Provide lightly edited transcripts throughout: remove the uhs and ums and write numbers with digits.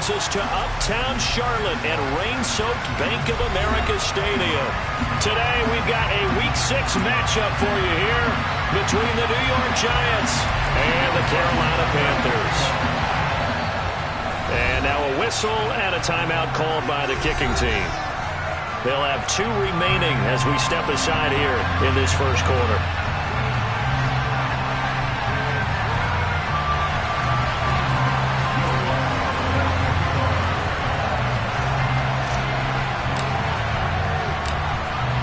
takes us to uptown Charlotte at rain-soaked Bank of America Stadium. Today, we've got a Week 6 matchup for you here between the New York Giants and the Carolina Panthers. And now a whistle and a timeout called by the kicking team. They'll have 2 remaining as we step aside here in this first quarter.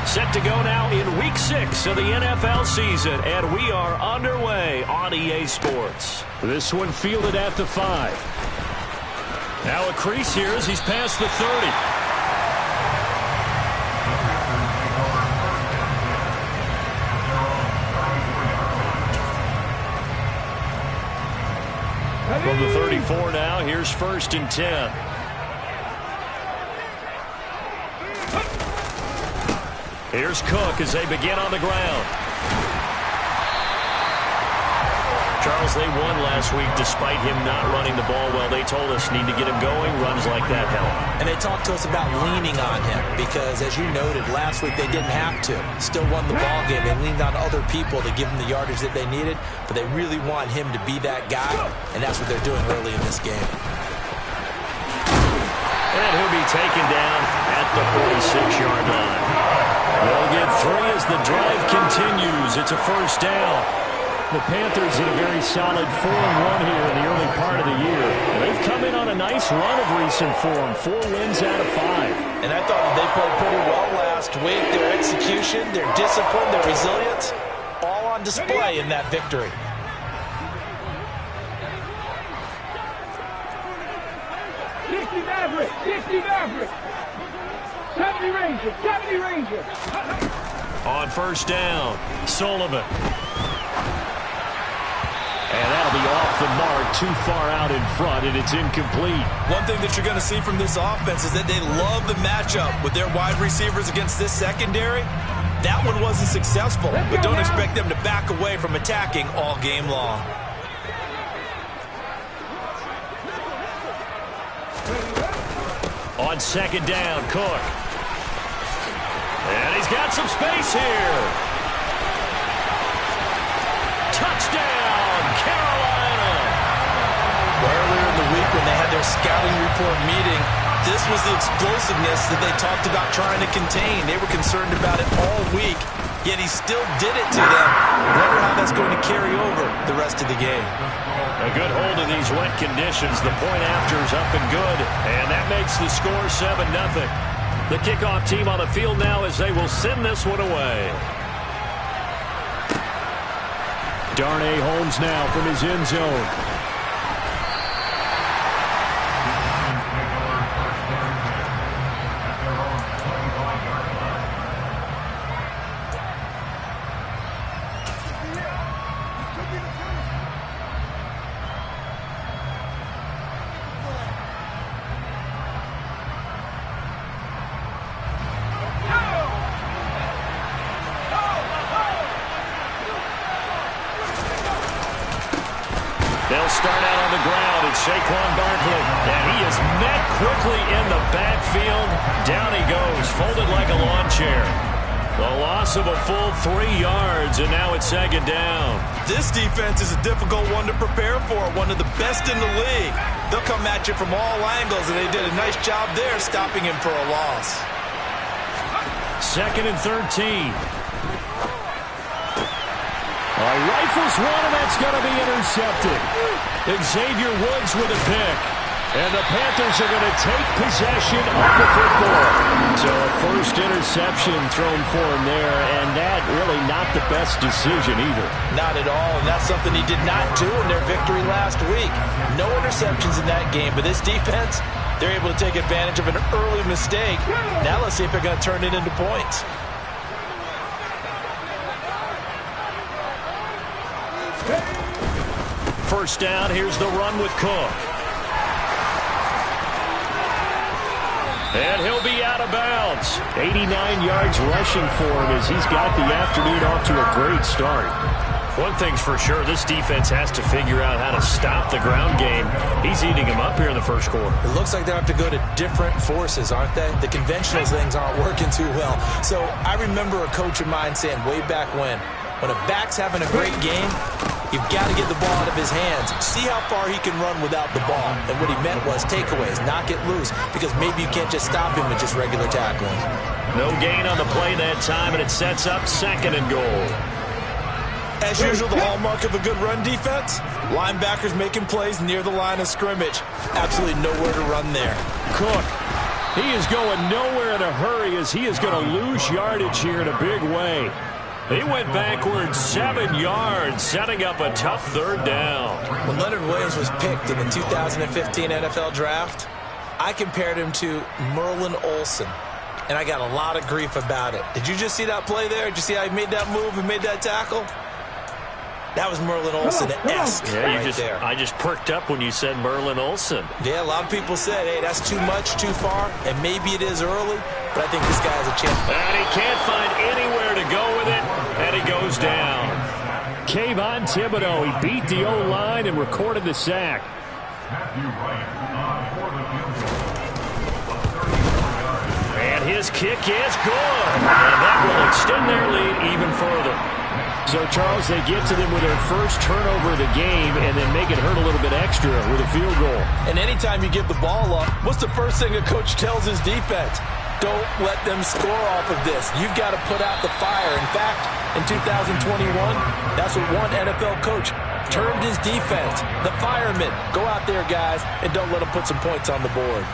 Set to go now in Week 6 of the NFL season, and we are underway on EA Sports. This one fielded at the 5. Now a crease here as he's past the 30. From the 34 now, here's 1st and 10. Here's Cook as they begin on the ground. Charles, they won last week despite him not running the ball well. They told us need to get him going. Runs like that help. And they talked to us about leaning on him because, as you noted, last week they didn't have to. Still won the ball game. They leaned on other people to give them the yardage that they needed, but they really want him to be that guy, and that's what they're doing early in this game. And he'll be taken down at the 46-yard line. They'll get 3 as the drive continues. It's a 1st down. The Panthers in a very solid 4-1 here in the early part of the year. They've come in on a nice run of recent form. 4 wins out of 5. And I thought that they played pretty well last week. Their execution, their discipline, their resilience, all on display in that victory. Maverick, 60 Maverick. 70 Ranger, 70 Ranger. On 1st down, Sullivan. And that'll be off the mark, too far out in front, and it's incomplete. One thing that you're going to see from this offense is that they love the matchup with their wide receivers against this secondary. That one wasn't successful, but don't expect them to back away from attacking all game long. On 2nd down, Cook. And he's got some space here. Touchdown, Carolina. Earlier in the week when they had their scouting report meeting, this was the explosiveness that they talked about trying to contain. They were concerned about it all week, yet he still did it to them. Wonder how that's going to carry over the rest of the game. A good hold of these wet conditions. The point after is up and good, and that makes the score 7-0. The kickoff team on the field now as they will send this one away. Darnay Holmes now from his end zone. They'll start out on the ground. It's Saquon Barkley. And he is met quickly in the backfield. Down he goes, folded like a lawn chair. The loss of a full 3 yards, and now it's 2nd down. This defense is a difficult one to prepare for, one of the best in the league. They'll come at you from all angles, and they did a nice job there stopping him for a loss. 2nd and 13. Rifles one, and that's going to be intercepted. Xavier Woods with a pick. And the Panthers are going to take possession of the football. So a first interception thrown for him there, and that really not the best decision either. Not at all, and that's something he did not do in their victory last week. No interceptions in that game, but this defense, they're able to take advantage of an early mistake. Now let's see if they're going to turn it into points. First down, here's the run with Cook. And he'll be out of bounds. 89 yards rushing for him as he's got the afternoon off to a great start. One thing's for sure, this defense has to figure out how to stop the ground game. He's eating them up here in the first quarter. It looks like they have to go to different forces, aren't they? The conventional things aren't working too well. So I remember a coach of mine saying way back when a back's having a great game, you've got to get the ball out of his hands. See how far he can run without the ball. And what he meant was takeaways, knock it loose, because maybe you can't just stop him with just regular tackling. No gain on the play that time, and it sets up 2nd and goal. As usual, the hallmark of a good run defense, linebackers making plays near the line of scrimmage. Absolutely nowhere to run there. Cook, he is going nowhere in a hurry as he is going to lose yardage here in a big way. He went backwards 7 yards, setting up a tough 3rd down. When Leonard Williams was picked in the 2015 NFL Draft, I compared him to Merlin Olsen, and I got a lot of grief about it. Did you just see that play there? Did you see how he made that move and made that tackle? That was Merlin Olsen-esque there. I just perked up when you said Merlin Olsen. Yeah, a lot of people said, hey, that's too much, too far, and maybe it is early, but I think this guy has a chance. And he can't find anywhere to go with it, and he goes down. Kayvon Thibodeau, he beat the O-line and recorded the sack. And his kick is good, and that will extend their lead even further. So, Charles, they get to them with their first turnover of the game and then make it hurt a little bit extra with a field goal. And anytime you give the ball up, what's the first thing a coach tells his defense? Don't let them score off of this. You've got to put out the fire. In fact, in 2021, that's what one NFL coach termed his defense, the firemen. Go out there, guys, and don't let them put some points on the board.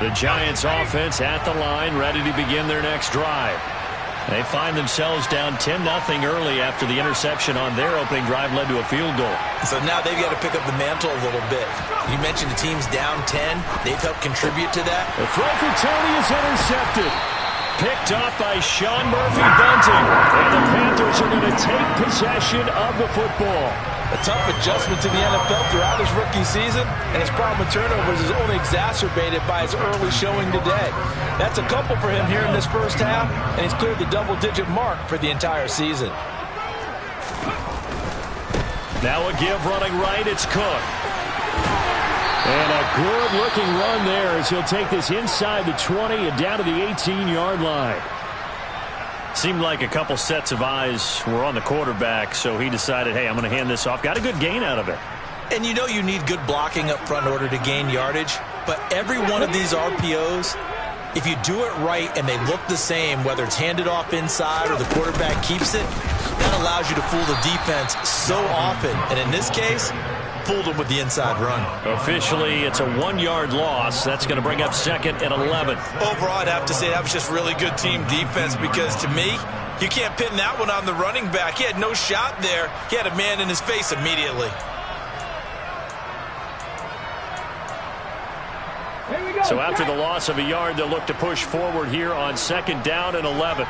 The Giants offense at the line, ready to begin their next drive. They find themselves down 10-0 early after the interception on their opening drive led to a field goal. So now they've got to pick up the mantle a little bit. You mentioned the team's down 10. They've helped contribute to that. The throw for Tony is intercepted. Picked off by Sean Murphy-Bunting. And the Panthers are going to take possession of the football. A tough adjustment to the NFL throughout his rookie season, and his problem with turnovers is only exacerbated by his early showing today. That's a couple for him here in this first half, and he's cleared the double-digit mark for the entire season. Now a give running right, it's Cook. And a good-looking run there as he'll take this inside the 20 and down to the 18-yard line. Seemed like a couple sets of eyes were on the quarterback, so he decided, hey, I'm going to hand this off. Got a good gain out of it. And you know you need good blocking up front in order to gain yardage, but every one of these RPOs, if you do it right and they look the same, whether it's handed off inside or the quarterback keeps it, that allows you to fool the defense so often. And in this case, fooled them with the inside run. Officially, it's a 1-yard loss. That's going to bring up 2nd and 11. Overall, I'd have to say that was just really good team defense because, to me, you can't pin that one on the running back. He had no shot there. He had a man in his face immediately. So after the loss of a yard, they'll look to push forward here on 2nd down and 11.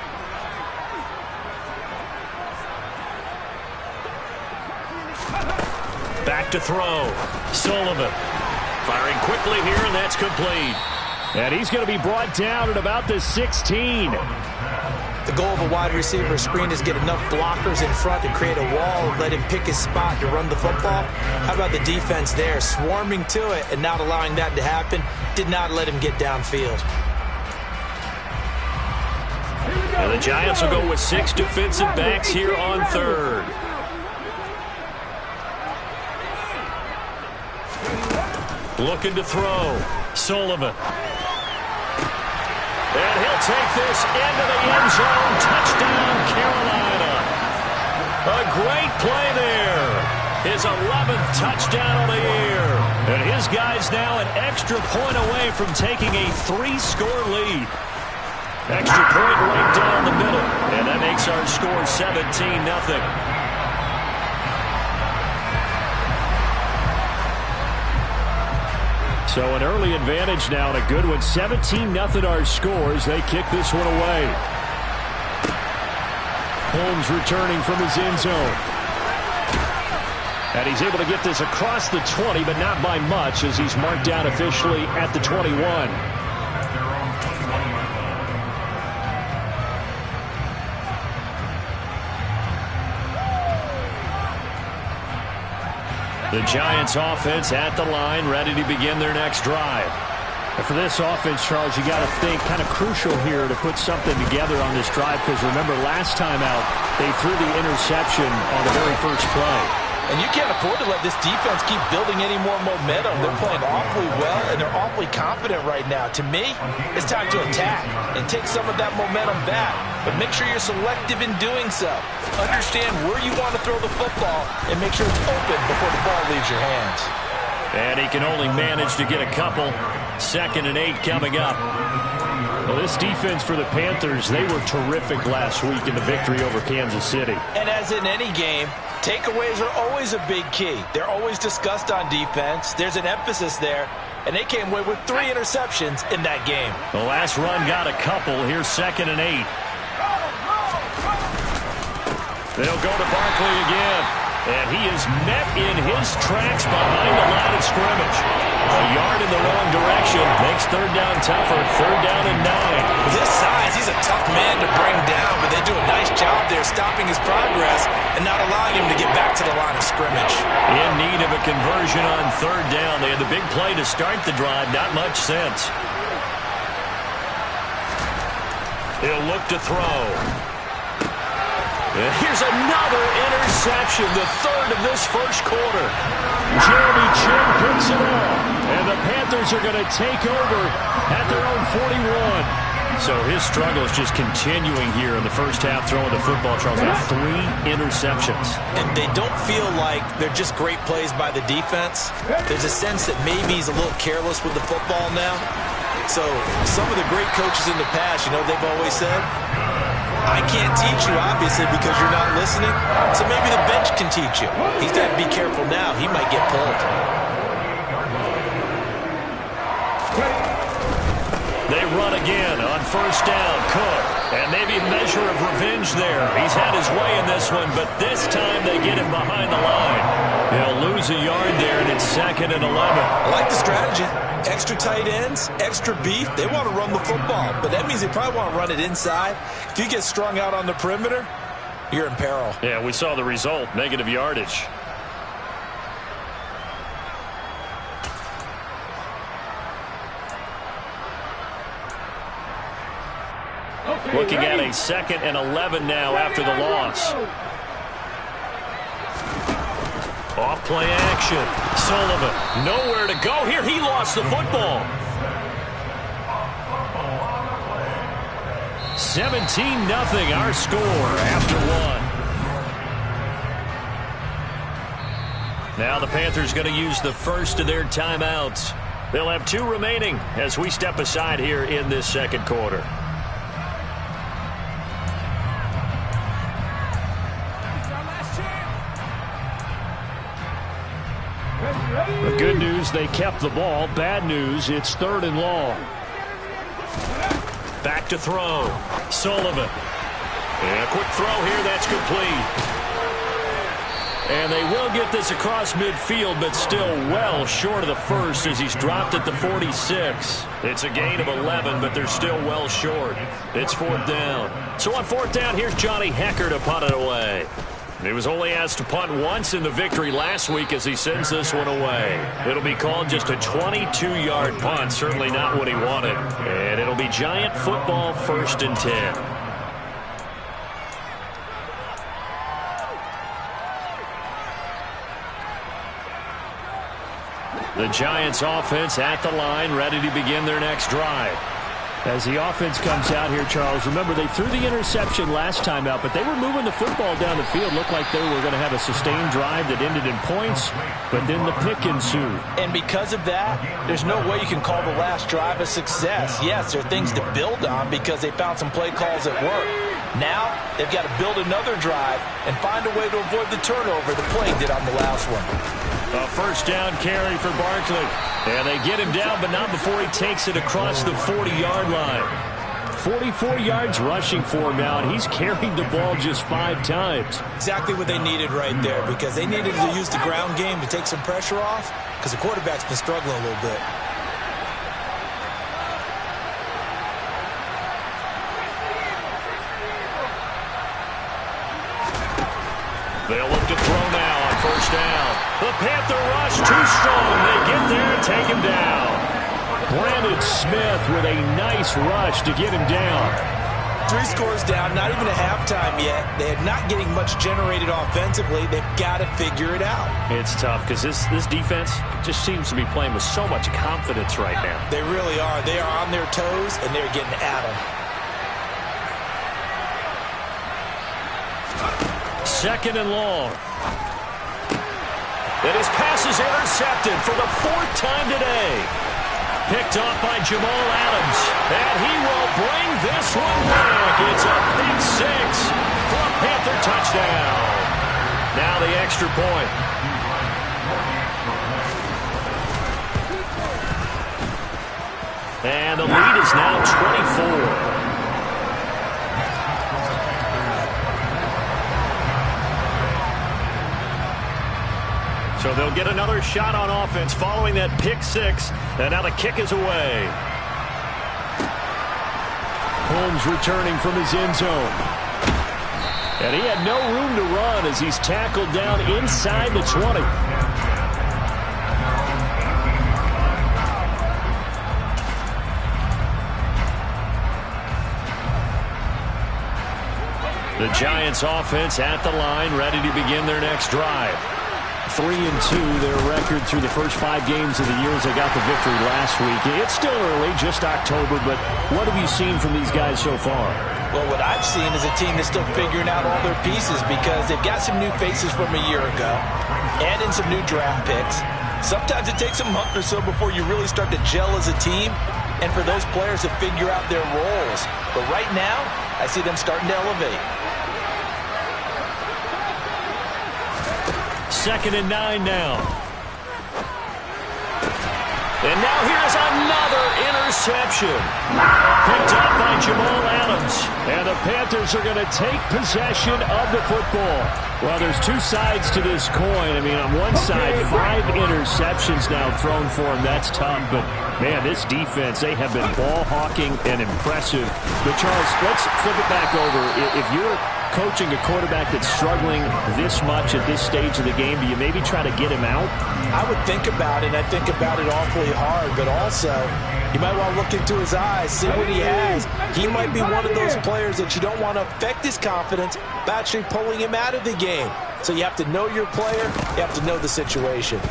Back to throw. Sullivan firing quickly here, and that's complete. And he's going to be brought down at about the 16. The goal of a wide receiver screen is get enough blockers in front to create a wall and let him pick his spot to run the football. How about the defense there, swarming to it and not allowing that to happen? Did not let him get downfield. And the Giants will go with 6 defensive backs here on 3rd. Looking to throw. Sullivan. And he'll take this into the end zone. Touchdown, Carolina. A great play there. His 11th touchdown of the year. And his guy's now an extra point away from taking a 3-score lead. Extra point right down the middle. And that makes our score 17-0. So an early advantage now and a good one. 17-0 our scores. They kick this one away. Holmes returning from his end zone. And he's able to get this across the 20, but not by much as he's marked down officially at the 21. The Giants offense at the line, ready to begin their next drive. And for this offense, Charles, you got to think kind of crucial here to put something together on this drive, because remember last time out, they threw the interception on the very first play. And you can't afford to let this defense keep building any more momentum. They're playing awfully well, and they're awfully confident right now. To me, it's time to attack and take some of that momentum back. But make sure you're selective in doing so. Understand where you want to throw the football and make sure it's open before the ball leaves your hands. And he can only manage to get a couple. 2nd and 8 coming up. Well, this defense for the Panthers, they were terrific last week in the victory over Kansas City. And as in any game, takeaways are always a big key. They're always discussed on defense. There's an emphasis there. And they came away with 3 interceptions in that game. The last run got a couple. Here's 2nd and 8. They'll go to Barkley again. And he is met in his tracks behind the line of scrimmage. A yard in the wrong direction makes 3rd down tougher. 3rd down and 9. With his size, he's a tough man to bring down, but they do a nice job there stopping his progress and not allowing him to get back to the line of scrimmage. In need of a conversion on 3rd down. They had the big play to start the drive. Not much sense. He'll look to throw. And here's another interception, the 3rd of this first quarter. Jeremy Chin picks it off, and the Panthers are going to take over at their own 41. So his struggle is just continuing here in the first half, throwing the football. Charles, now 3 interceptions. And they don't feel like they're just great plays by the defense. There's a sense that maybe he's a little careless with the football now. So some of the great coaches in the past, you know, they've always said, I can't teach you, obviously, because you're not listening. So maybe the bench can teach you. He's got to be careful now. He might get pulled. They run again on 1st down. Cook. And maybe a measure of revenge there. He's had his way in this one, but this time they get him behind the line. He'll lose a yard there, and it's 2nd and 11. I like the strategy. Extra tight ends, extra beef. They want to run the football, but that means they probably want to run it inside. If you get strung out on the perimeter, you're in peril. Yeah, we saw the result, negative yardage. Looking at a 2nd and 11 now after the loss. Off play action. Sullivan, nowhere to go here. He lost the football. 17-0 our score after 1. Now the Panthers going to use the first of their timeouts. They'll have 2 remaining as we step aside here in this 2nd quarter. The good news, they kept the ball. Bad news, it's 3rd and long. Back to throw. Sullivan. And a quick throw here. That's complete. And they will get this across midfield, but still well short of the first as he's dropped at the 46. It's a gain of 11, but they're still well short. It's 4th down. So on 4th down, here's Johnny Hecker to punt it away. He was only asked to punt once in the victory last week as he sends this one away. It'll be called just a 22-yard punt, certainly not what he wanted. And it'll be Giant football, 1st and 10. The Giants offense at the line, ready to begin their next drive. As the offense comes out here, Charles, remember they threw the interception last time out, but they were moving the football down the field. Looked like they were going to have a sustained drive that ended in points, but then the pick ensued. And because of that, there's no way you can call the last drive a success. Yes, there are things to build on because they found some play calls at work. Now, they've got to build another drive and find a way to avoid the turnover the play did on the last one. A 1st down carry for Barkley. And they get him down, but not before he takes it across the 40-yard line. 44 yards rushing for him now, and he's carried the ball just 5 times. Exactly what they needed right there, because they needed to use the ground game to take some pressure off, because the quarterback's been struggling a little bit. They'll look to throw now on 1st down. The Panther rush too strong. They get there and take him down. Brandon Smith with a nice rush to get him down. 3 scores down, not even a halftime yet. They are not getting much generated offensively. They've got to figure it out. It's tough because this defense just seems to be playing with so much confidence right now. They really are. They are on their toes, and they're getting at them. Second and long. And his pass is intercepted for the 4th time today. Picked off by Jamal Adams. And he will bring this one back. It's a pick 6 for a Panther touchdown. Now the extra point. And the lead is now 24. So they'll get another shot on offense following that pick 6. And now the kick is away. Holmes returning from his end zone. And he had no room to run as he's tackled down inside the 20. The Giants offense at the line, ready to begin their next drive. 3-2, their record through the first 5 games of the year as they got the victory last week. It's still early, just October, but what have you seen from these guys so far? Well, what I've seen is a team that's still figuring out all their pieces because they've got some new faces from a year ago, add in some new draft picks. Sometimes it takes a month or so before you really start to gel as a team and for those players to figure out their roles. But right now, I see them starting to elevate. 2nd and 9 now. And now here's another interception. Picked up by Jamal Adams. And the Panthers are going to take possession of the football. Well, there's 2 sides to this coin. I mean, on one side, 5 interceptions now thrown for him. That's tough. But, man, this defense, they have been ball hawking and impressive. But, Charles, let's flip it back over. If you're coaching a quarterback that's struggling this much at this stage of the game, do you maybe try to get him out? I would think about it. I think about it awfully hard, but also you might want to look into his eyes, see what he has. He might be one of those players that you don't want to affect his confidence by actually pulling him out of the game. So you have to know your player. You have to know the situation.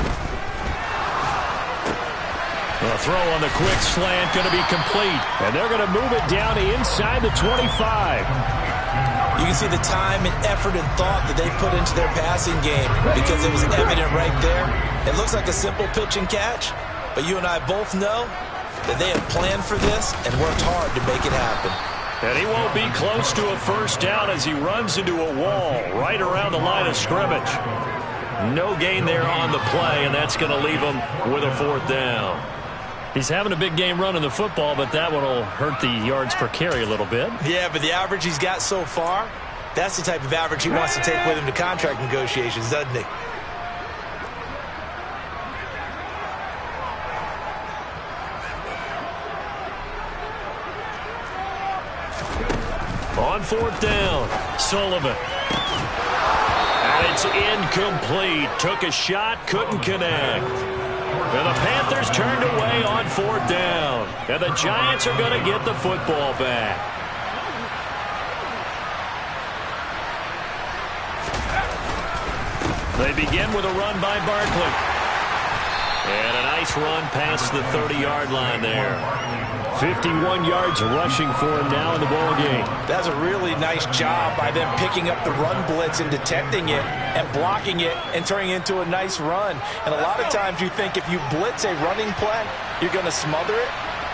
The throw on the quick slant going to be complete, and they're going to move it down to inside the 25. You can see the time and effort and thought that they put into their passing game because it was evident right there. It looks like a simple pitch and catch, but you and I both know that they have planned for this and worked hard to make it happen. And he won't be close to a first down as he runs into a wall right around the line of scrimmage. No gain there on the play, and that's going to leave him with a 4th down. He's having a big game running the football, but that one will hurt the yards per carry a little bit. Yeah, but the average he's got so far, that's the type of average he wants to take with him to contract negotiations, doesn't he? On 4th down, Sullivan. And it's incomplete. Took a shot, couldn't connect. And the Panthers turned away on 4th down. And the Giants are going to get the football back. They begin with a run by Barkley. And a nice run past the 30-yard line there. 51 yards rushing for him now in the ball game. That's a really nice job by them picking up the run blitz and detecting it and blocking it and turning it into a nice run. And a lot of times you think if you blitz a running play, you're going to smother it.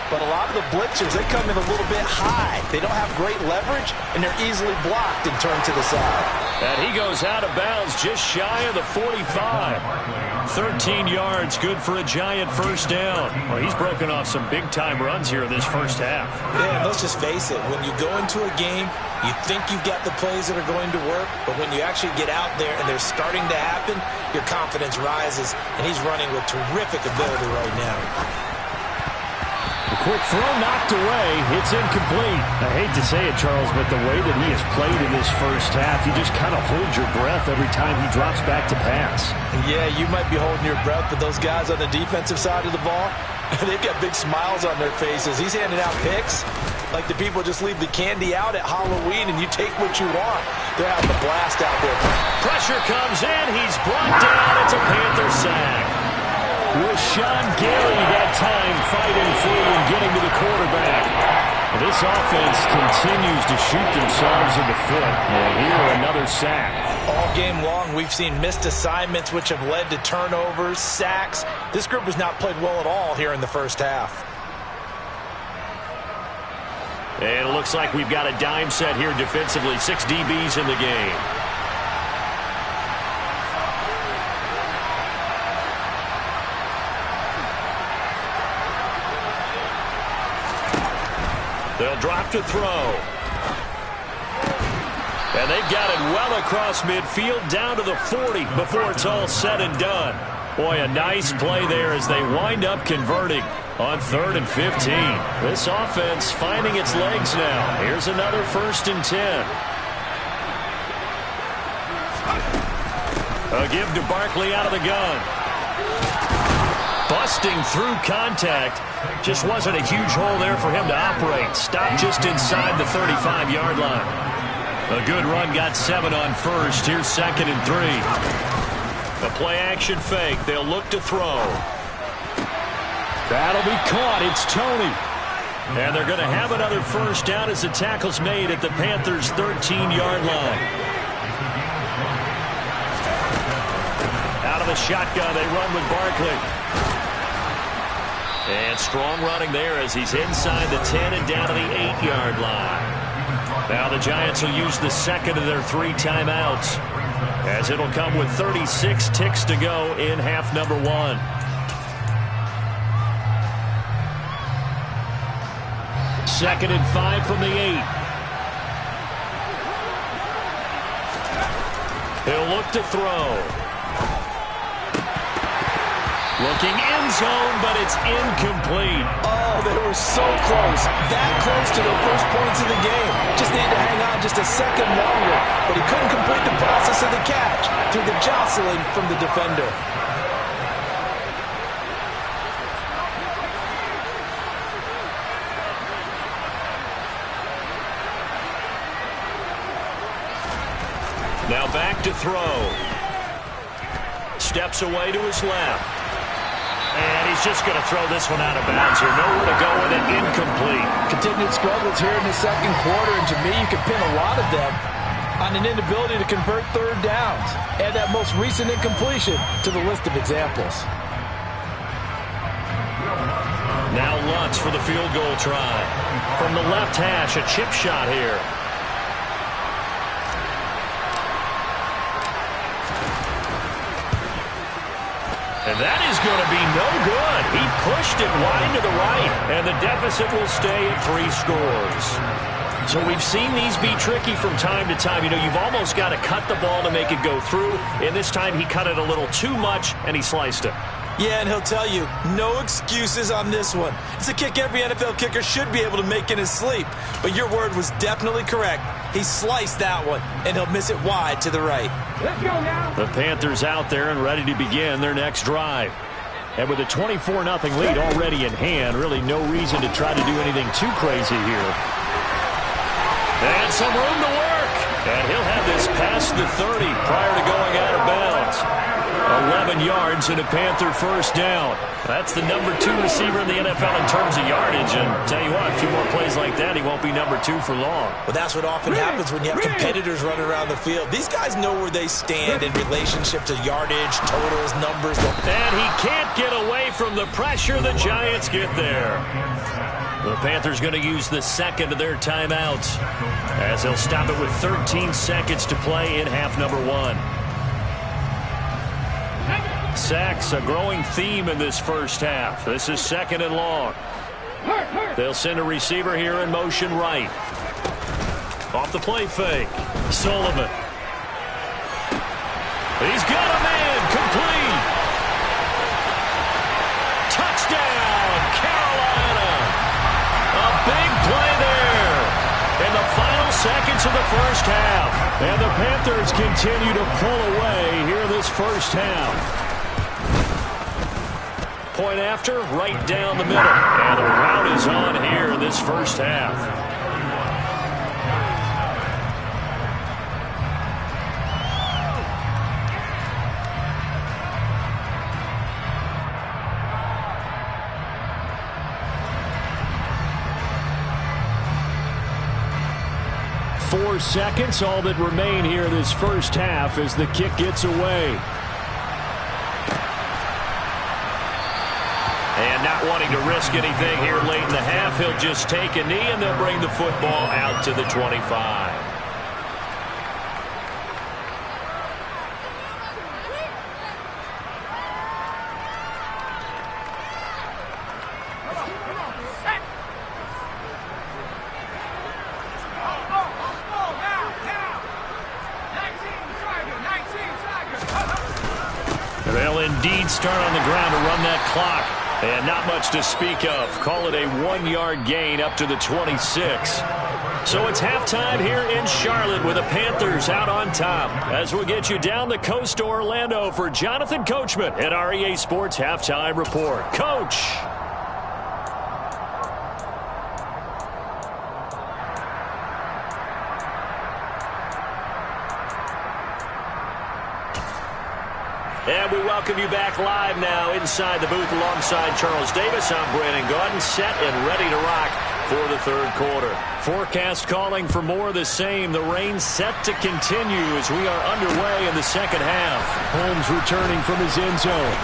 But a lot of the blitzers, they come in a little bit high. They don't have great leverage, and they're easily blocked and turned to the side. And he goes out of bounds just shy of the 45. 13 yards, good for a Giant first down. Well, he's broken off some big-time runs here in this first half. Yeah, and let's just face it. When you go into a game, you think you've got the plays that are going to work, but when you actually get out there and they're starting to happen, your confidence rises, and he's running with terrific ability right now. quick throw knocked away. It's incomplete. I hate to say it, Charles, but the way that he has played in this first half, you just kind of hold your breath every time he drops back to pass. Yeah, you might be holding your breath, but those guys on the defensive side of the ball, they've got big smiles on their faces. He's handing out picks like the people just leave the candy out at Halloween and you take what you want. They're having a blast out there. Pressure comes in. He's brought down. It's a Panther sack. With Sean Gary that time fighting free and getting to the quarterback. This offense continues to shoot themselves in the foot. And here, another sack. All game long, we've seen missed assignments which have led to turnovers, sacks. This group has not played well at all here in the first half. And it looks like we've got a dime set here defensively. 6 DBs in the game. They'll drop to throw. And they've got it well across midfield down to the 40 before it's all said and done. Boy, a nice play there as they wind up converting on 3rd and 15. This offense finding its legs now. Here's another 1st and 10. A give to Barkley out of the gun. Busting through contact. Just wasn't a huge hole there for him to operate. Stopped just inside the 35-yard line. A good run, got 7 on 1st. Here's 2nd and 3. The play-action fake. They'll look to throw. That'll be caught. It's Tony. And they're going to have another 1st down as the tackle's made at the Panthers' 13-yard line. Out of the shotgun, they run with Barkley. And strong running there as he's inside the 10 and down to the 8-yard line. Now the Giants will use the 2nd of their 3 timeouts, as it'll come with 36 ticks to go in half number 1. Second and 5 from the 8. He'll look to throw. Looking end zone, but it's incomplete. Oh, they were so close. That close to their first points of the game. Just needed to hang on just a second longer. But he couldn't complete the process of the catch through the jostling from the defender. Now back to throw. Steps away to his left. And he's just going to throw this one out of bounds here. Nowhere to go with it. Incomplete. Continued struggles here in the second quarter, and to me, you can pin a lot of them on an inability to convert 3rd downs. Add that most recent incompletion to the list of examples. Now Lutz for the field goal try. From the left hash, a chip shot here. And that is going to be no good. He pushed it wide to the right, and the deficit will stay at 3 scores. So we've seen these be tricky from time to time. You know, you've almost got to cut the ball to make it go through. And this time he cut it a little too much, and he sliced it. Yeah, and he'll tell you, no excuses on this one. It's a kick every NFL kicker should be able to make in his sleep. But your word was definitely correct. He sliced that one, and he'll miss it wide to the right. Let's go now. The Panthers out there and ready to begin their next drive. And with a 24-0 lead already in hand, really no reason to try to do anything too crazy here. And some room to work. And he'll have this past the 30 prior to going out of bounds. 11 yards and a Panther 1st down. That's the number 2 receiver in the NFL in terms of yardage. And tell you what, a few more plays like that, he won't be number 2 for long. Well, that's what often happens when you have competitors running around the field. These guys know where they stand in relationship to yardage, totals, numbers. And he can't get away from the pressure. The Giants get there. The Panthers going to use the 2nd of their timeouts, as they'll stop it with 13 seconds to play in half number 1. Sacks, a growing theme in this first half. This is 2nd and long. They'll send a receiver here in motion right. Off the play fake. Sullivan. He's got a man. Complete. Touchdown, Carolina. seconds of the first half. And the Panthers continue to pull away here this first half. Point after, right down the middle. And the rout is on here in this first half. Four seconds, all that remain here this first half as the kick gets away. And not wanting to risk anything here late in the half, he'll just take a knee and they'll bring the football out to the 25. They'll indeed start on the ground to run that clock. And not much to speak of. Call it a 1-yard gain up to the 26. So it's halftime here in Charlotte with the Panthers out on top. As we get you down the coast to Orlando for Jonathan Coachman at our EA Sports Halftime Report. Coach! And we welcome you back live now inside the booth alongside Charles Davis. I'm Brandon Gaudin, set and ready to rock for the third quarter. Forecast calling for more of the same. The rain set to continue as we are underway in the second half. Holmes returning from his end zone.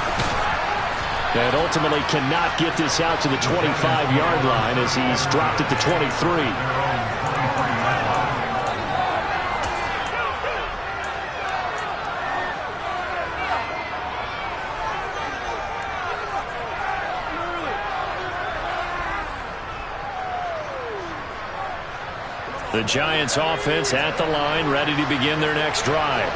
And ultimately cannot get this out to the 25-yard line as he's dropped at the 23. The Giants offense at the line, ready to begin their next drive.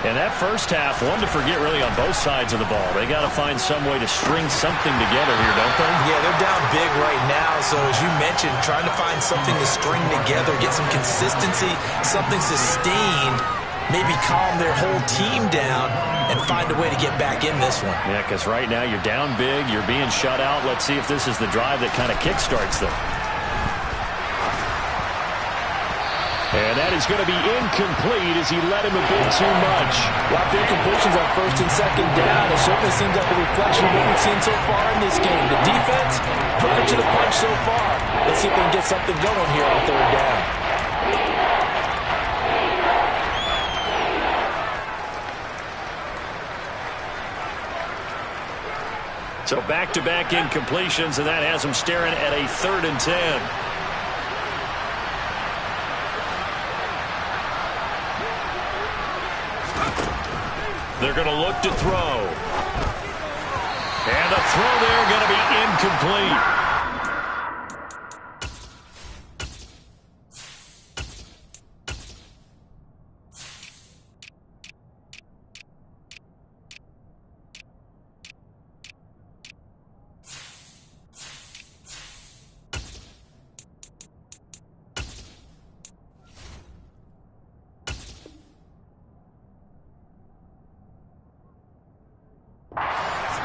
And that first half, one to forget really on both sides of the ball. They got to find some way to string something together here, don't they? Yeah, they're down big right now. So as you mentioned, trying to find something to string together, get some consistency, something sustained, maybe calm their whole team down and find a way to get back in this one. Yeah, because right now you're down big, you're being shut out. Let's see if this is the drive that kind of kickstarts them. And that is going to be incomplete as he led him a bit too much. Lots of incompletions on first and second down. It certainly seems like a reflection of what we've seen so far in this game. The defense, quicker to the punch so far. Let's see if they can get something going here on third down. So back-to-back incompletions, and that has them staring at a 3rd and 10. They're going to look to throw. And the throw there going to be incomplete.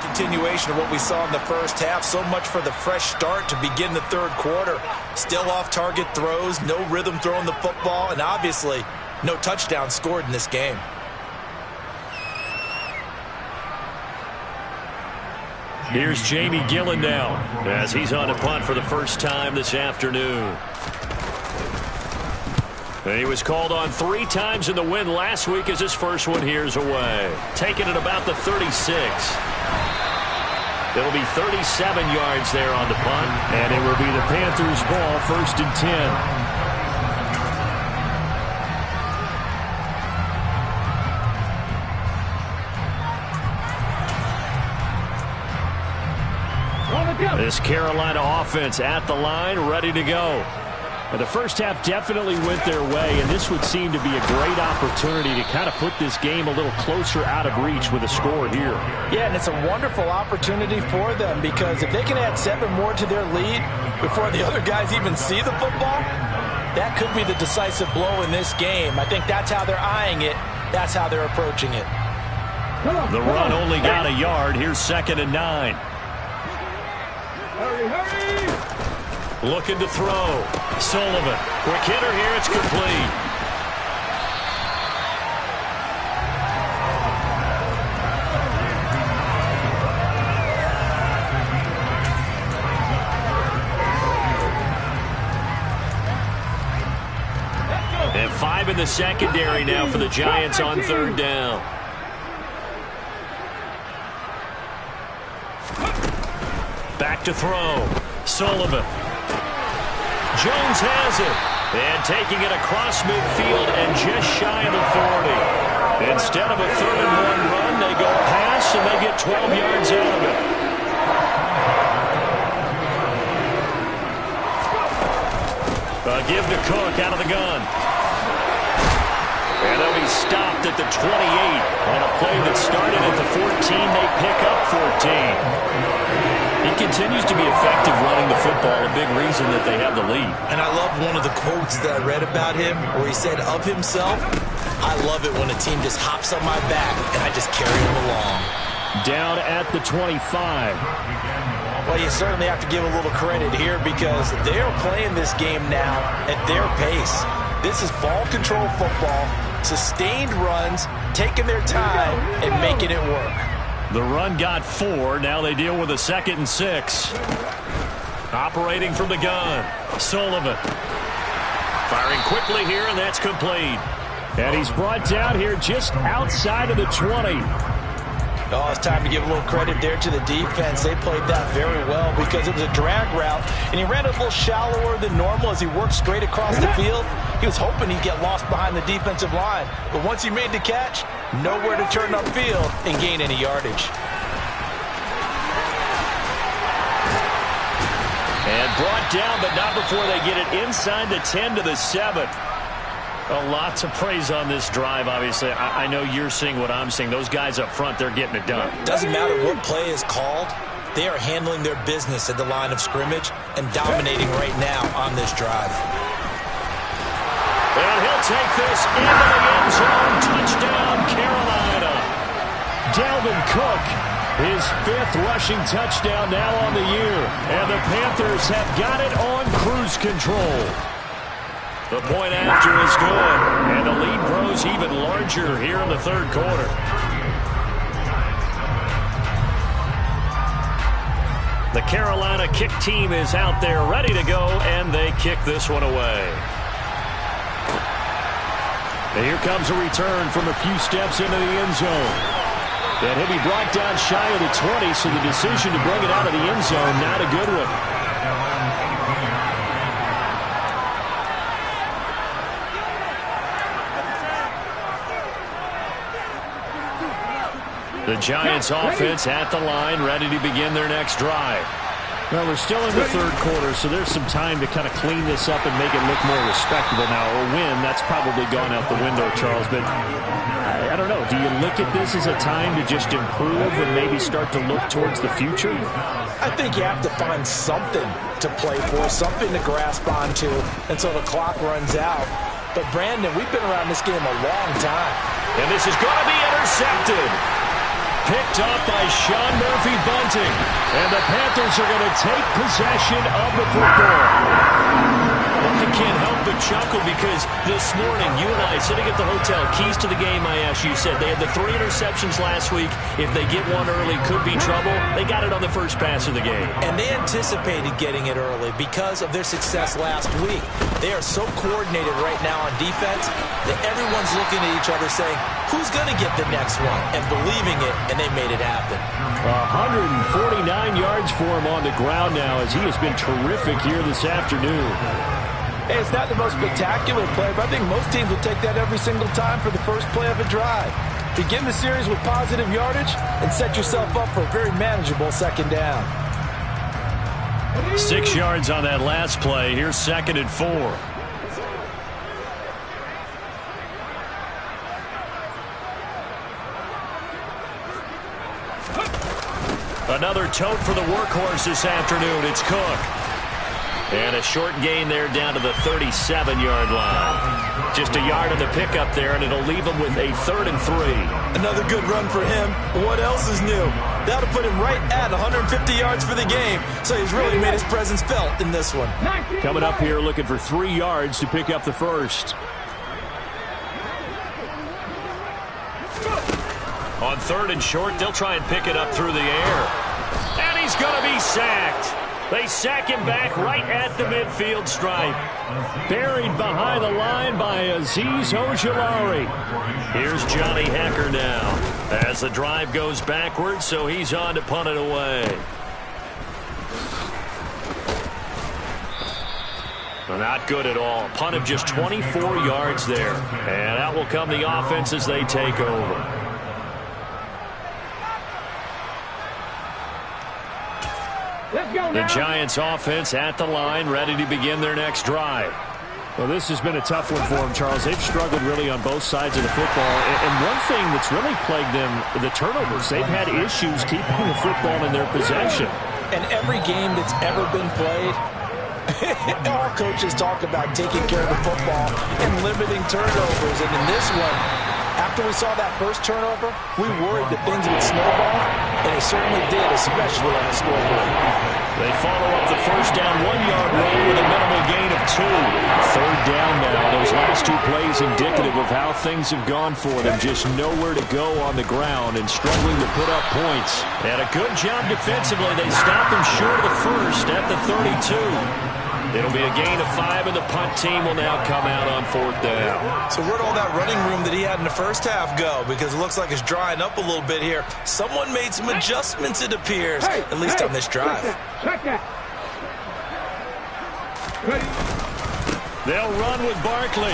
Continuation of what we saw in the first half. So much for the fresh start to begin the third quarter. Still off-target throws, no rhythm throwing the football, and obviously no touchdown scored in this game. Here's Jamie Gillen now as he's on a punt for the first time this afternoon. And he was called on 3 times in the win last week as his first one here's away. Taking it about the 36. It'll be 37 yards there on the punt. And it will be the Panthers' ball, 1st and 10. This Carolina offense at the line, ready to go. And the first half definitely went their way, and this would seem to be a great opportunity to kind of put this game a little closer out of reach with a score here. Yeah, and it's a wonderful opportunity for them because if they can add 7 more to their lead before the other guys even see the football, that could be the decisive blow in this game. I think that's how they're eyeing it. That's how they're approaching it. The run only got a yard. Here's 2nd and 9. Hurry, hurry! Looking to throw. Sullivan. Quick hitter here. It's complete. And 5 in the secondary now for the Giants on 3rd down. Back to throw. Sullivan. Jones has it. And taking it across midfield and just shy of the 40. Instead of a 3rd and 1 run, they go pass and they get 12 yards out of it. A give to Cook out of the gun. And they'll be stopped at the 28. On a play that started at the 14, they pick up 14. He continues to be effective running the football, a big reason that they have the lead. And I love one of the quotes that I read about him where he said of himself, I love it when a team just hops on my back and I just carry him along. Down at the 25. Well, you certainly have to give a little credit here because they're playing this game now at their pace. This is ball control football, sustained runs, taking their time and making it work. The run got 4. Now they deal with a 2nd and 6. Operating from the gun. Sullivan. Firing quickly here, and that's complete. And he's brought down here just outside of the 20. Oh, it's time to give a little credit there to the defense. They played that very well because it was a drag route, and he ran a little shallower than normal as he worked straight across the field. He was hoping he'd get lost behind the defensive line, but once he made the catch, nowhere to turn upfield and gain any yardage. And brought down, but not before they get it inside the 10 to the 7. A lot to praise on this drive, obviously. I know you're seeing what I'm seeing. Those guys up front, they're getting it done. Doesn't matter what play is called. They are handling their business at the line of scrimmage and dominating right now on this drive. And he'll take this into the end zone. Touchdown, Carolina. Dalvin Cook, his 5th rushing touchdown now on the year. And the Panthers have got it on cruise control. The point after is good, and the lead grows even larger here in the 3rd quarter. The Carolina kick team is out there ready to go, and they kick this one away. And here comes a return from a few steps into the end zone. And he'll be brought down shy of the 20, so the decision to bring it out of the end zone, not a good one. The Giants offense at the line, ready to begin their next drive. Well, we're still in the 3rd quarter, so there's some time to kind of clean this up and make it look more respectable now. A win, that's probably gone out the window, Charles. But I don't know. Do you look at this as a time to just improve and maybe start to look towards the future? I think you have to find something to play for, something to grasp onto until the clock runs out. But, Brandon, we've been around this game a long time. And this is going to be intercepted. Picked up by Sean Murphy-Bunting. And the Panthers are going to take possession of the football. I can't help but chuckle because this morning, you and I, sitting at the hotel, keys to the game, I asked you, said they had the 3 interceptions last week. If they get one early, could be trouble. They got it on the first pass of the game. And they anticipated getting it early because of their success last week. They are so coordinated right now on defense that everyone's looking at each other saying, who's going to get the next one? And believing it, and they made it happen. 149 yards for him on the ground now as he has been terrific here this afternoon. Hey, it's not the most spectacular play, but I think most teams will take that every single time for the first play of a drive. Begin the series with positive yardage and set yourself up for a very manageable 2nd down. 6 yards on that last play. Here's 2nd and 4. Another tote for the workhorse this afternoon. It's Cook. And a short gain there down to the 37-yard line. Just a yard on the pickup there, and it'll leave him with a 3rd and 3. Another good run for him. What else is new? That'll put him right at 150 yards for the game. So he's really made his presence felt in this one. Coming up here looking for 3 yards to pick up the first. On 3rd and short, they'll try and pick it up through the air. And he's going to be sacked. They sack him back right at the midfield stripe. Buried behind the line by Azeez Ojulari. Here's Johnny Hecker now as the drive goes backwards, so he's on to punt it away. Not good at all. Punt of just 24 yards there. And out will come the offense as they take over. The Giants offense at the line, ready to begin their next drive. Well, this has been a tough one for them, Charles. They've struggled really on both sides of the football. And one thing that's really plagued them, the turnovers. They've had issues keeping the football in their possession. And every game that's ever been played, all coaches talk about taking care of the football and limiting turnovers. And in this one, after we saw that first turnover, we worried that things would snowball, and they certainly did, especially on the scoreboard. They follow up the first down 1-yard run with a minimal gain of 2. 3rd down now. Those last 2 plays indicative of how things have gone for them. Just nowhere to go on the ground and struggling to put up points. And a good job defensively. They stop them short of the first at the 32. It'll be a gain of 5, and the punt team will now come out on 4th down. So where'd all that running room that he had in the first half go? Because it looks like it's drying up a little bit here. Someone made some adjustments, it appears, at least on this drive. Check that. Ready. They'll run with Barkley.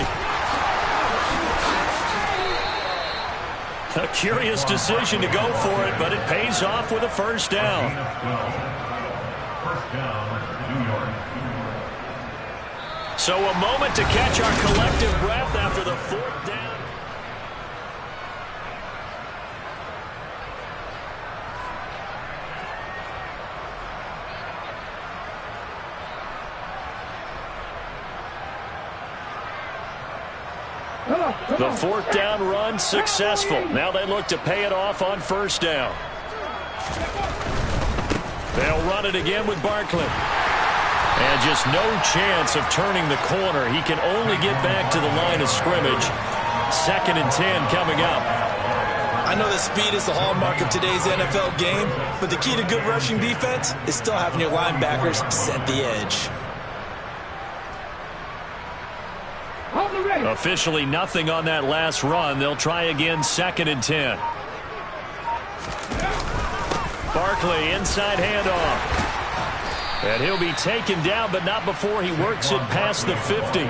A curious decision to go for it, but it pays off with a first down. First down, New York. So a moment to catch our collective breath after the 4th down. The 4th down run successful. Now they look to pay it off on first down. They'll run it again with Barkley. And just no chance of turning the corner. He can only get back to the line of scrimmage. 2nd and 10 coming up. I know that speed is the hallmark of today's NFL game, but the key to good rushing defense is still having your linebackers set the edge. Officially nothing on that last run. They'll try again 2nd and 10. Barkley, inside handoff. And he'll be taken down, but not before he works it past the 50.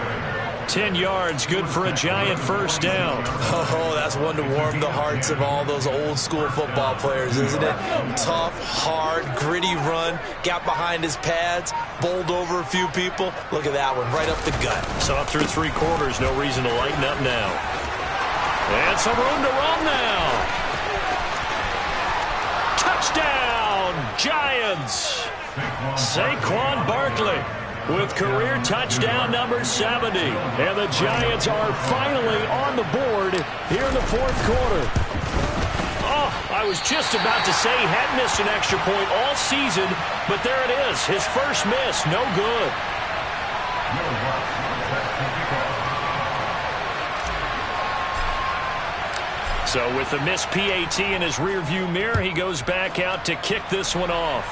10 yards, good for a Giant first down. Oh, that's one to warm the hearts of all those old school football players, isn't it? Tough, hard, gritty run, got behind his pads, bowled over a few people. Look at that one, right up the gut. So up through 3 quarters, no reason to lighten up now. And some room to run now. Touchdown, Giants! Saquon Barkley with career touchdown number 70. And the Giants are finally on the board here in the 4th quarter. Oh, I was just about to say he had missed an extra point all season, but there it is. His first miss, no good. So with the missed PAT in his rearview mirror, he goes back out to kick this one off.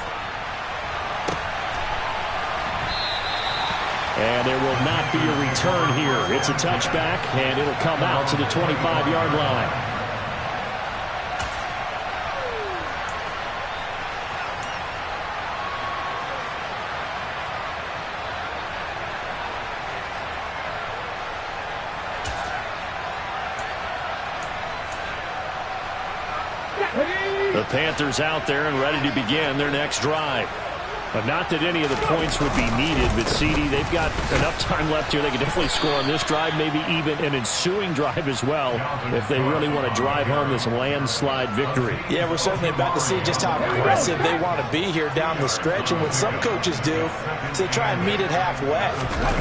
And there will not be a return here. It's a touchback, and it'll come out to the 25-yard line. The Panthers out there and ready to begin their next drive. But not that any of the points would be needed, but CD, they've got enough time left here. They can definitely score on this drive, maybe even an ensuing drive as well, if they really want to drive home this landslide victory. Yeah, we're certainly about to see just how aggressive they want to be here down the stretch. And what some coaches do is they try and meet it halfway,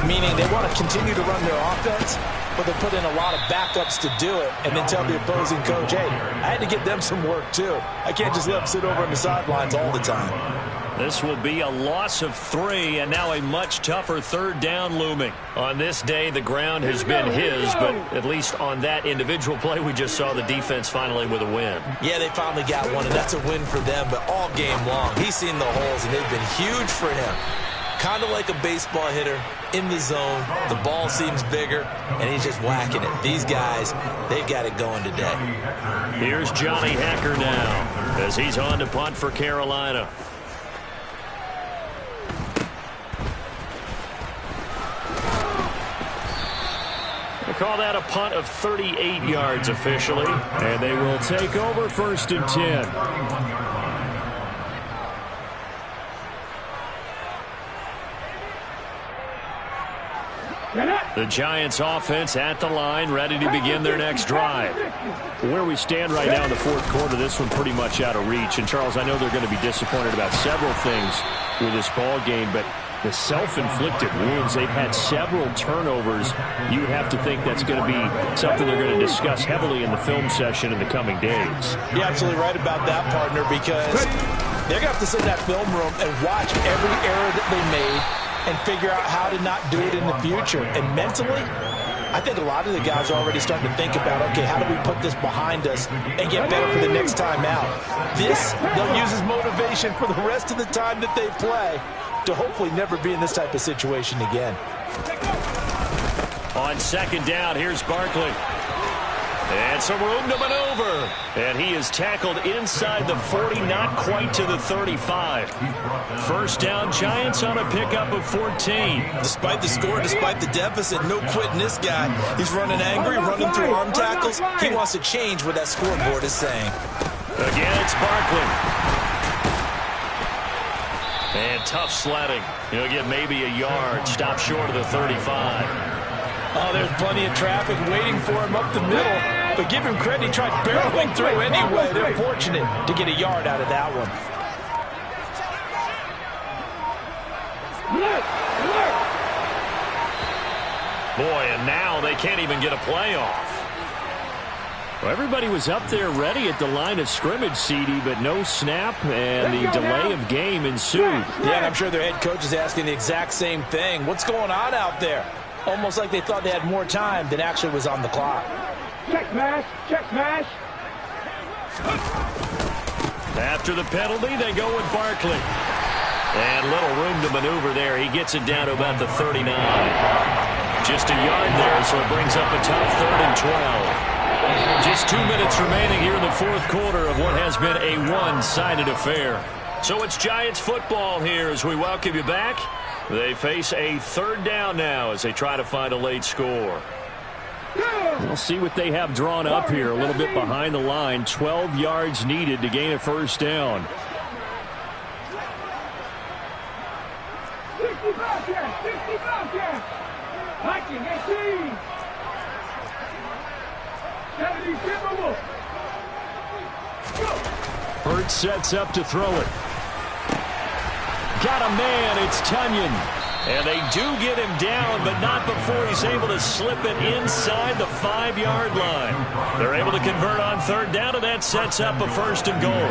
meaning they want to continue to run their offense, but they put in a lot of backups to do it, and then tell the opposing coach, hey, I had to get them some work too. I can't just let them sit over on the sidelines all the time. This will be a loss of 3, and now a much tougher third down looming. On this day, the ground has been his, but at least on that individual play, we just saw the defense finally with a win. Yeah, they finally got one, and that's a win for them, but all game long, he's seen the holes, and they've been huge for him. Kind of like a baseball hitter in the zone. The ball seems bigger, and he's just whacking it. These guys, they've got it going today. Here's Johnny Hecker now as he's on to punt for Carolina. They call that a punt of 38 yards officially, and they will take over 1st and 10. The Giants offense at the line, ready to begin their next drive. Where we stand right now in the 4th quarter, this one pretty much out of reach. And, Charles, I know they're going to be disappointed about several things with this ball game, but the self-inflicted wounds, they've had several turnovers. You would have to think that's going to be something they're going to discuss heavily in the film session in the coming days. You're absolutely right about that, partner, because they're going to have to sit in that film room and watch every error that they made and figure out how to not do it in the future. And mentally, I think a lot of the guys are already starting to think about, okay, how do we put this behind us and get better for the next time out? This, they'll use as motivation for the rest of the time that they play to hopefully never be in this type of situation again. On 2nd down, here's Barkley. And some room to maneuver. And he is tackled inside the 40, not quite to the 35. 1st down, Giants on a pickup of 14. Despite the score, despite the deficit, no quitting this guy. He's running angry, running through arm tackles. He wants to change what that scoreboard is saying. Again, it's Barkley. And tough sledding. He'll get maybe a yard. Stop short of the 35. Oh, there's plenty of traffic waiting for him up the middle. But give him credit, he tried barreling through anyway. They're fortunate to get a yard out of that one. Boy, and now they can't even get a play off. Well, everybody was up there ready at the line of scrimmage, CD, but no snap, and the delay of game ensued. Yeah, and I'm sure their head coach is asking the exact same thing. What's going on out there? Almost like they thought they had more time than actually was on the clock. Check smash, check smash. After the penalty, they go with Barkley. And little room to maneuver there. He gets it down to about the 39. Just a yard there, so it brings up a tough 3rd and 12. Just 2 minutes remaining here in the 4th quarter of what has been a one-sided affair. So it's Giants football here as we welcome you back. They face a 3rd down now as they try to find a late score. We'll see what they have drawn up here. A little bit behind the line. 12 yards needed to gain a 1st down. 65 yards, 65 yards. Viking 18. 70 Timberwolves. Hurt sets up to throw it. Got a man, it's Tunyon. And they do get him down, but not before he's able to slip it inside the 5-yard line. They're able to convert on 3rd down, and that sets up a 1st and goal.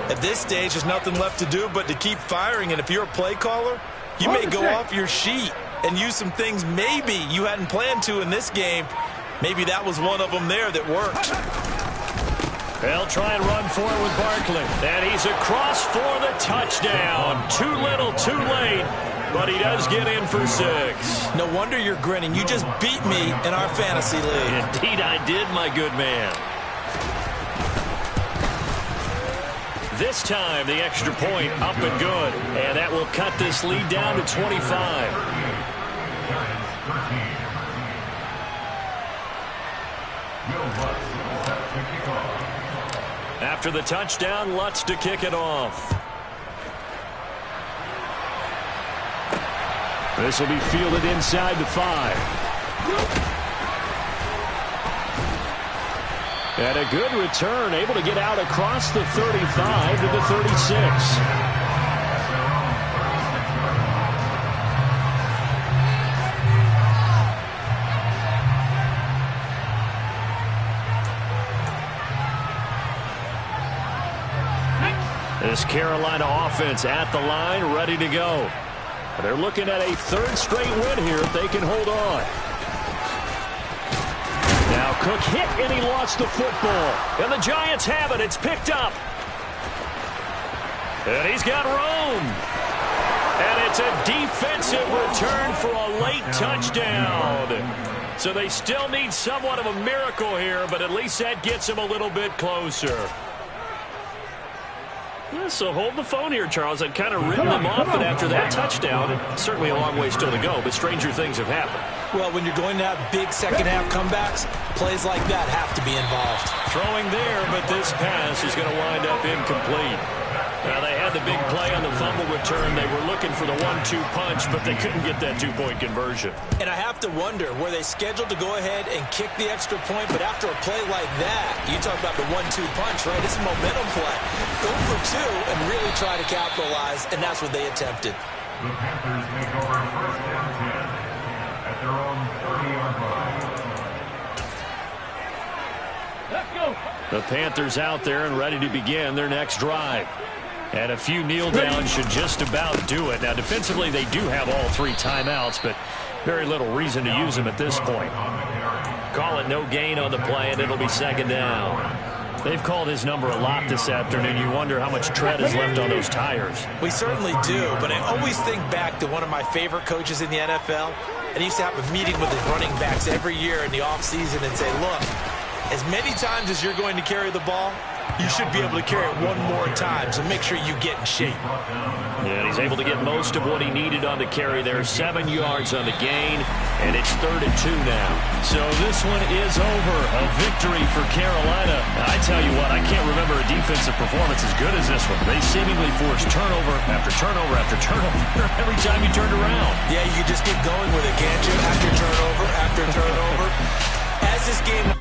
At this stage, there's nothing left to do but to keep firing. And if you're a play caller, you may go off your sheet and use some things maybe you hadn't planned to in this game. Maybe that was one of them there that worked. They'll try and run for it with Barkley. And he's across for the touchdown. Too little, too late. But he does get in for 6. No wonder you're grinning. You just beat me in our fantasy league. Indeed I did, my good man. This time, the extra point up and good. And that will cut this lead down to 25. After the touchdown, Lutz to kick it off. This will be fielded inside the 5. And a good return, able to get out across the 35 to the 36. This Carolina offense at the line, ready to go. They're looking at a 3rd straight win here if they can hold on. Now Cook hit and he lost the football. And the Giants have it. It's picked up. And he's got room. And it's a defensive return for a late touchdown. So they still need somewhat of a miracle here, but at least that gets them a little bit closer. Yeah, so hold the phone here, Charles. I'd kind of written them off, but after that touchdown, it's certainly a long way still to go, but stranger things have happened. Well, when you're going to have big second-half comebacks, plays like that have to be involved. Throwing there, but this pass is going to wind up incomplete. Now, they had the big play on the fumble return. They were looking for the 1-2 punch, but they couldn't get that 2-point conversion. And I have to wonder, were they scheduled to go ahead and kick the extra point? But after a play like that, you talk about the 1-2 punch, right? It's a momentum play. Go for 2 and really try to capitalize, and that's what they attempted. The Panthers take over 1st and 10 at their own 30-yard line. Let's go. The Panthers out there and ready to begin their next drive. And a few kneel downs should just about do it. Now, defensively, they do have all 3 timeouts, but very little reason to use them at this point. Call it no gain on the play, and it'll be 2nd down. They've called his number a lot this afternoon. You wonder how much tread is left on those tires. We certainly do, but I always think back to one of my favorite coaches in the NFL. And he used to have a meeting with his running backs every year in the offseason and say, look, as many times as you're going to carry the ball, you should be able to carry it 1 more time, so make sure you get in shape. Yeah, he's able to get most of what he needed on the carry there. 7 yards on the gain, and it's 3rd and 2 now. So this one is over. A victory for Carolina. I tell you what, I can't remember a defensive performance as good as this one. They seemingly forced turnover after turnover after turnover every time you turned around. Yeah, you can just keep going with it, can't you? After turnover, after turnover. As this game